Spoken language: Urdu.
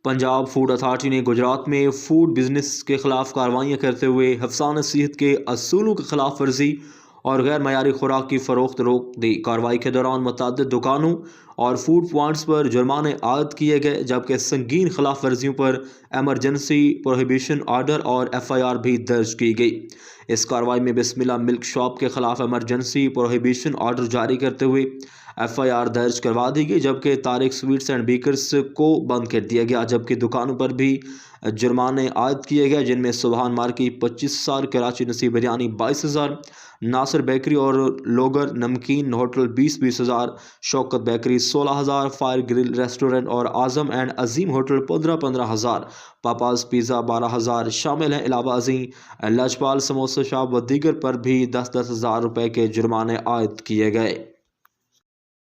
پنجاب فوڈ اتھارٹی نے گجرات میں فوڈ بزنس کے خلاف کارروائیاں کرتے ہوئے حفظان صحت کے اصولوں کی خلاف ورزی اور غیر معیاری خوراک کی فروخت روک دی۔ کارروائی کے دوران متعدد دکانوں اور فوڈ پوائنٹس پر جرمانے عائد کیے گئے، جبکہ سنگین خلاف ورزیوں پر ایمرجنسی پروہیبیشن آرڈر اور FIR بھی درج کی گئی۔ اس کارروائی میں بسم اللہ ملک شاپ کے خلاف ایمرجنسی پروہیبیشن آرڈر جاری کرتے ہوئے FIR درج کروا دی گئی، جبکہ طارق سویٹس اینڈ بیکرز کو بند کر دیا گیا، جبکہ دکانوں پر بھی جرمانے عائد کیے گئے، جن میں سبحان مارکیٹ 25,000، کراچی نصیب بریانی 22,000، ناصر بیکری اور لوگر نمکین ہوٹل 20,000، شوکت بیکری 16,000، فائر گرل ریسٹورنٹ اور اعظم اینڈ عظیم ہوٹل 15,000، پاپاز پیزا 12,000 شامل ہیں۔ علاوہ ازیں لجپال سموسہ شاپ و دیگر پر بھی 10,000 روپے کے جرمانے عائد کیے گئے۔